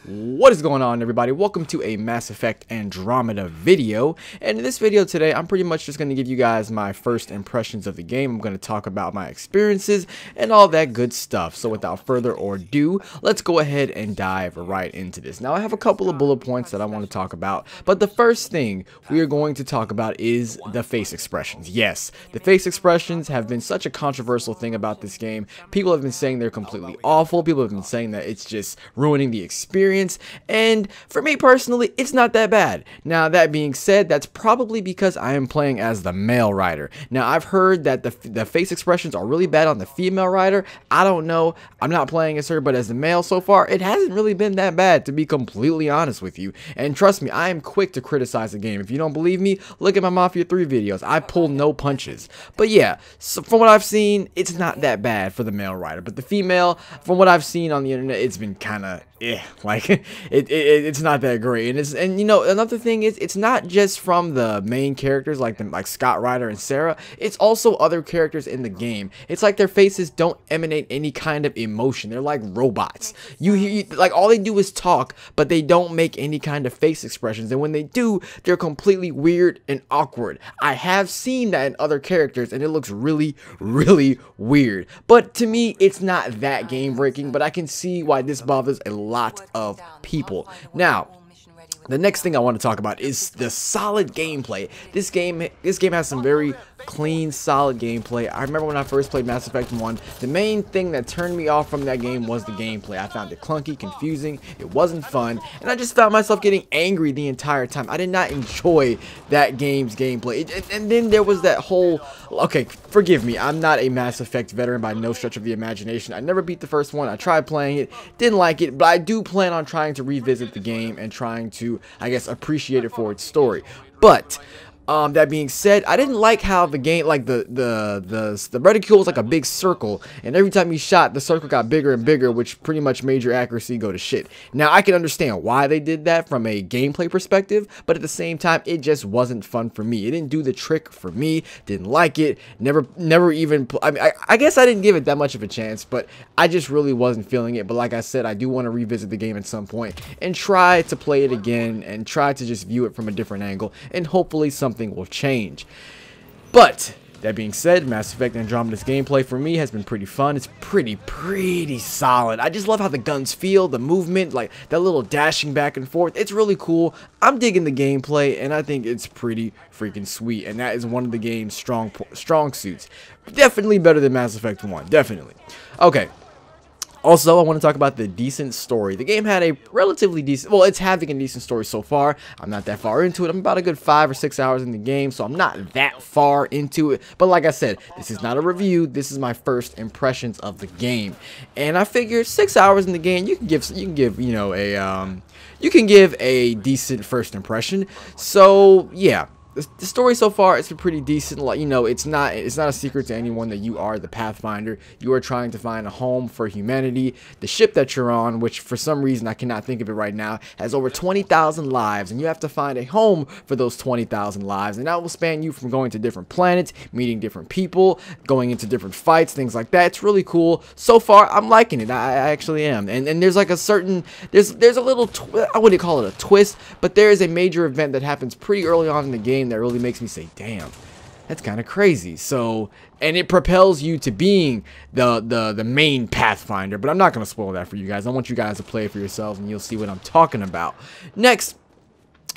What is going on, everybody? Welcome to a Mass Effect Andromeda video. And in this video today, I'm pretty much just going to give you guys my first impressions of the game. I'm going to talk about my experiences and all that good stuff. So without further ado, let's go ahead and dive right into this. Now, I have a couple of bullet points that I want to talk about, but the first thing we are going to talk about is the face expressions. Yes, the face expressions have been such a controversial thing about this game. People have been saying they're completely awful. People have been saying that it's just ruining the experience. And for me personally, it's not that bad. Now, that being said, that's probably because I am playing as the male rider. Now, I've heard that the face expressions are really bad on the female rider. I don't know. I'm not playing as her, but as the male so far, it hasn't really been that bad, to be completely honest with you. And trust me, I am quick to criticize the game. If you don't believe me, look at my Mafia 3 videos. I pull no punches. But yeah, so from what I've seen, it's not that bad for the male rider. But the female, from what I've seen on the internet, it's been kind of like it's not that great. And you know, another thing is, it's not just from the main characters like Scott Ryder and Sarah. It's also other characters in the game. It's like their faces don't emanate any kind of emotion. They're like robots. Like all they do is talk, but they don't make any kind of face expressions. And when they do, they're completely weird and awkward. I have seen that in other characters, and it looks really, really weird. But to me, it's not that game breaking. But I can see why this bothers a lot of people. Now, the next thing I want to talk about is the solid gameplay. This game has some very clean, solid gameplay. I remember when I first played Mass Effect 1, the main thing that turned me off from that game was the gameplay. I found it clunky, confusing, it wasn't fun, and I just found myself getting angry the entire time. I did not enjoy that game's gameplay. And then there was that whole, okay, forgive me, I'm not a Mass Effect veteran by no stretch of the imagination. I never beat the first one. I tried playing it, didn't like it, but I do plan on trying to revisit the game and trying to, I guess, appreciate it for its story. But that being said, I didn't like how the game, like the reticule was like a big circle, and every time you shot, the circle got bigger and bigger, which pretty much made your accuracy go to shit. Now, I can understand why they did that from a gameplay perspective, but at the same time, it just wasn't fun for me. It didn't do the trick for me. Didn't like it. Never even. I guess I didn't give it that much of a chance, but I just really wasn't feeling it. But like I said, I do want to revisit the game at some point and try to play it again and try to just view it from a different angle, and hopefully something will change. But that being said, Mass Effect Andromeda's gameplay for me has been pretty fun. It's pretty solid. I just love how the guns feel, the movement, like that little dashing back and forth. It's really cool. I'm digging the gameplay, and I think it's pretty freaking sweet. And that is one of the game's strong suits. Definitely better than Mass Effect 1. Definitely. Okay. Also, I want to talk about the decent story. The game had a relatively decent, well, it's having a decent story so far. I'm not that far into it. I'm about a good 5 or 6 hours in the game, so I'm not that far into it. But like I said, this is not a review. This is my first impressions of the game. And I figured 6 hours in the game, you can give you know, a decent first impression. So, yeah. The story so far has been pretty decent. Like, you know, it's not a secret to anyone that you are the Pathfinder. You are trying to find a home for humanity. The ship that you're on, which for some reason I cannot think of it right now, has over 20,000 lives, and you have to find a home for those 20,000 lives. And that will span you from going to different planets, meeting different people, going into different fights, things like that. It's really cool. So far, I'm liking it. I actually am. And there's like a certain, there's a little, I wouldn't call it a twist, but there is a major event that happens pretty early on in the game that really makes me say, damn, that's kind of crazy. So, and it propels you to being the main Pathfinder, but I'm not going to spoil that for you guys. I want you guys to play it for yourselves, and you'll see what I'm talking about. Next,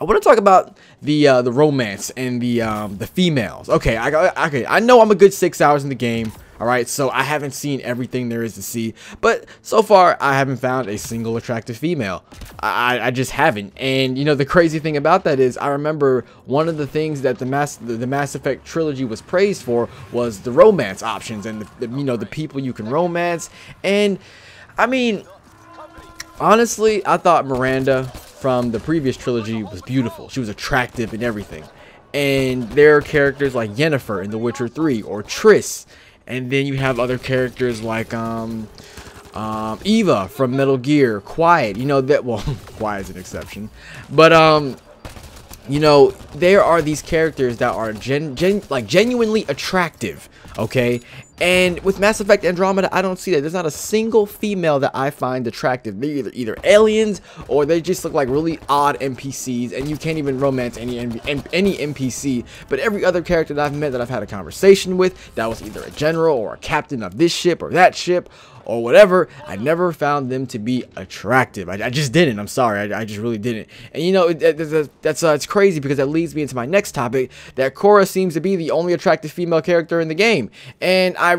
I want to talk about the romance and the females. Okay, I know I'm a good 6 hours in the game. Alright, so I haven't seen everything there is to see, but so far I haven't found a single attractive female. I just haven't. And you know, the crazy thing about that is, I remember one of the things that the Mass Effect trilogy was praised for was the romance options and you know, the people you can romance. And I mean, honestly, I thought Miranda from the previous trilogy was beautiful. She was attractive and everything. And there are characters like Yennefer in The Witcher 3 or Triss. And then you have other characters like Eva from Metal Gear, Quiet. You know that, well, Quiet is an exception, but you know, there are these characters that are genuinely attractive, okay? And with Mass Effect Andromeda, I don't see that. There's not a single female that I find attractive. They're either aliens or they just look like really odd NPCs, and you can't even romance any NPC. But every other character that I've met that I've had a conversation with, that was either a general or a captain of this ship or that ship or whatever, I never found them to be attractive. I just didn't. I'm sorry. I just really didn't. And you know, it's crazy because that leads me into my next topic, that Cora seems to be the only attractive female character in the game. And I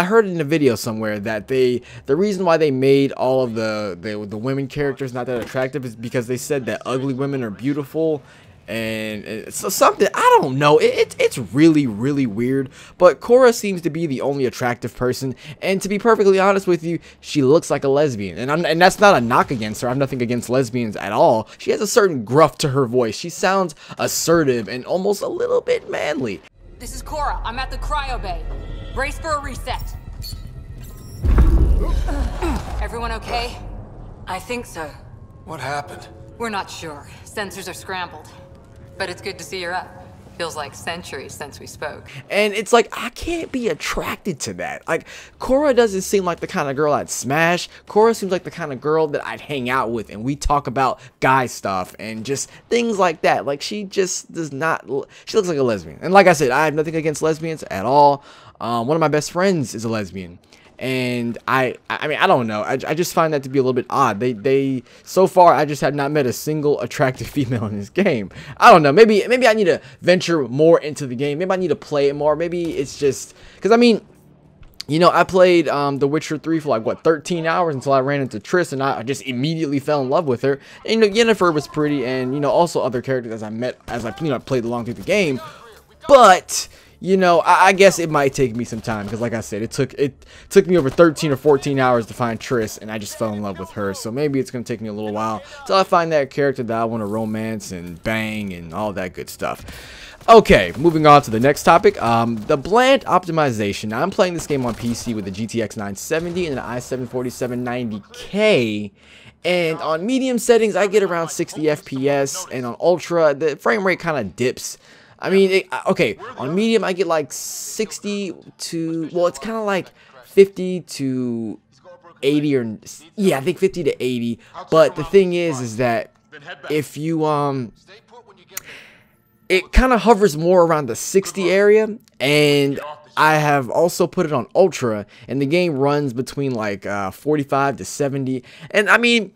heard in a video somewhere that the reason why they made all of the women characters not that attractive is because they said that ugly women are beautiful. And so something, I don't know, it's really weird, but Cora seems to be the only attractive person, and to be perfectly honest with you, she looks like a lesbian, and that's not a knock against her. I have nothing against lesbians at all. She has a certain gruff to her voice. She sounds assertive and almost a little bit manly. This is Cora. I'm at the cryo bay. Brace for a reset. Everyone okay? I think so. What happened? We're not sure. Sensors are scrambled. But it's good to see you're up. Feels like centuries since we spoke. And it's like, I can't be attracted to that. Like, Cora doesn't seem like the kind of girl I'd smash. Cora seems like the kind of girl that I'd hang out with and we talk about guy stuff and just things like that. Like, she just does not, she looks like a lesbian. And like I said, I have nothing against lesbians at all. One of my best friends is a lesbian. And I mean, I don't know. I just find that to be a little bit odd. They so far, I just have not met a single attractive female in this game. I don't know. Maybe I need to venture more into the game. Maybe I need to play it more. Maybe it's just because, I mean, you know, I played The Witcher 3 for like, what, 13 hours until I ran into Triss, and I just immediately fell in love with her. And, you know, Yennefer was pretty, and, you know, also other characters as I met as I, you know, played along through the game. But you know, I guess it might take me some time because, like I said, it took me over 13 or 14 hours to find Triss, and I just fell in love with her. So maybe it's gonna take me a little while till I find that character that I want to romance and bang and all that good stuff. Okay, moving on to the next topic, the bland optimization. Now, I'm playing this game on PC with the GTX 970 and an i7-4790K. And on medium settings, I get around 60 FPS, and on ultra, the frame rate kind of dips. I mean, okay, on medium, I get like 60 to, well, it's kind of like 50 to 80, or, yeah, I think 50 to 80. But the thing is that if you, it kind of hovers more around the 60 area, and I have also put it on ultra, and the game runs between like 45 to 70, and I mean,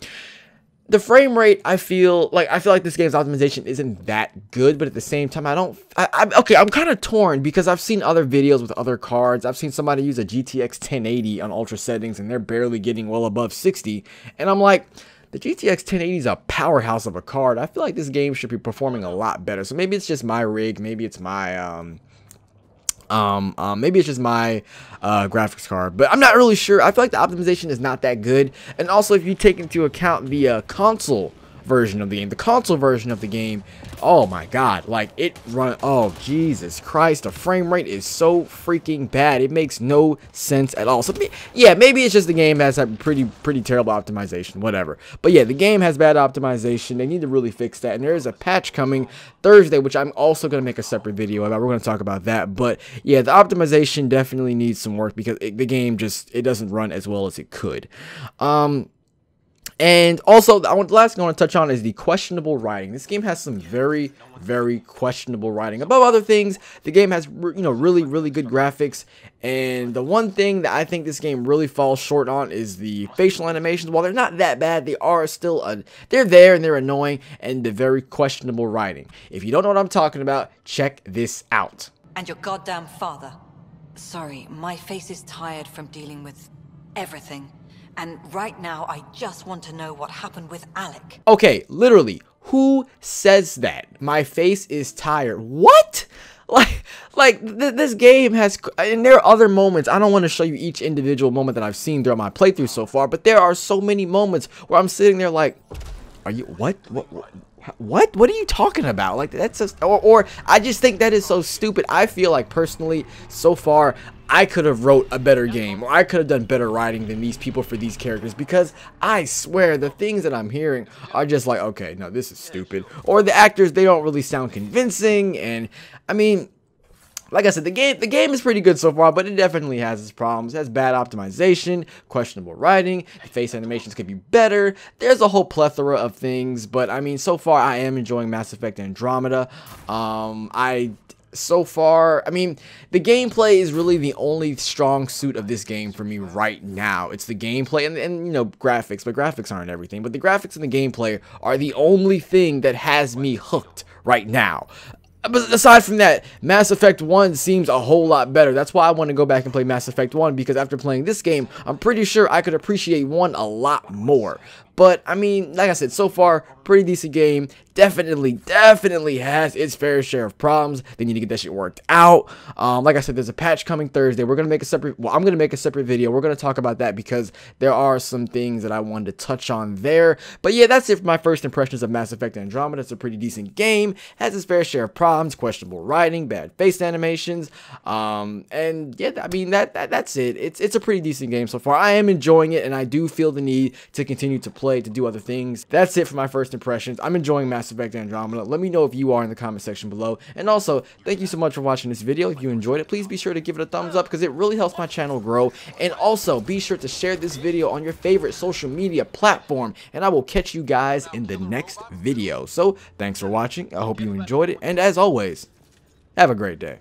the frame rate, I feel like this game's optimization isn't that good, but at the same time, okay, I'm kind of torn because I've seen other videos with other cards. I've seen somebody use a GTX 1080 on ultra settings, and they're barely getting well above 60, and I'm like, the GTX 1080 is a powerhouse of a card. I feel like this game should be performing a lot better. So maybe it's just my rig, maybe it's my maybe it's just my graphics card, but I'm not really sure. I feel like the optimization is not that good. And also, if you take into account the console version of the game, oh my god, like it run, oh Jesus Christ, the frame rate is so freaking bad. It makes no sense at all. So yeah, maybe it's just the game has a pretty terrible optimization, whatever. But yeah, the game has bad optimization. They need to really fix that, and there is a patch coming Thursday, which I'm also going to make a separate video about. We're going to talk about that. But yeah, the optimization definitely needs some work because the game just, it doesn't run as well as it could. And also, the last thing I want to touch on is the questionable writing. This game has some very questionable writing. Above other things, the game has, you know, really good graphics. And the one thing that I think this game really falls short on is the facial animations. While they're not that bad, they are still, they're there and they're annoying, and the very questionable writing. If you don't know what I'm talking about, check this out. And your goddamn father. Sorry, my face is tired from dealing with everything. And right now, I just want to know what happened with Alec. Okay, literally, who says that? My face is tired. What? This game has, and there are other moments. I don't want to show you each individual moment that I've seen throughout my playthrough so far, but there are so many moments where I'm sitting there like, are you, what are you talking about? Like, that's just, or I just think that is so stupid. I feel like personally, so far, I could have wrote a better game, or I could have done better writing than these people for these characters, because I swear the things that I'm hearing are just like, okay, no, this is stupid. Or the actors, they don't really sound convincing, and I mean, Like I said, the game is pretty good so far, but it definitely has its problems. It has bad optimization, questionable writing, the face animations could be better. There's a whole plethora of things, but I mean, so far I am enjoying Mass Effect Andromeda. So far, I mean, the gameplay is really the only strong suit of this game for me right now. It's the gameplay and you know, graphics, but graphics aren't everything. But the graphics and the gameplay are the only thing that has me hooked right now. But aside from that, Mass Effect 1 seems a whole lot better. That's why I want to go back and play Mass Effect 1, because after playing this game, I'm pretty sure I could appreciate 1 a lot more. But, I mean, like I said, so far, pretty decent game. Definitely has its fair share of problems. They need to get that shit worked out. Like I said, there's a patch coming Thursday. We're going to make a separate, well, I'm going to make a separate video. We're going to talk about that because there are some things that I wanted to touch on there. But yeah, that's it for my first impressions of Mass Effect Andromeda. It's a pretty decent game. Has its fair share of problems, questionable writing, bad face animations. And yeah, I mean, that's it. It's a pretty decent game so far. I am enjoying it, and I do feel the need to continue to play, to do other things. That's it for my first impressions. I'm enjoying Mass Effect Andromeda. Let me know if you are in the comment section below. And also, thank you so much for watching this video. If you enjoyed it, please be sure to give it a thumbs up because it really helps my channel grow. And also, be sure to share this video on your favorite social media platform. And I will catch you guys in the next video. So, thanks for watching. I hope you enjoyed it. And as always, have a great day.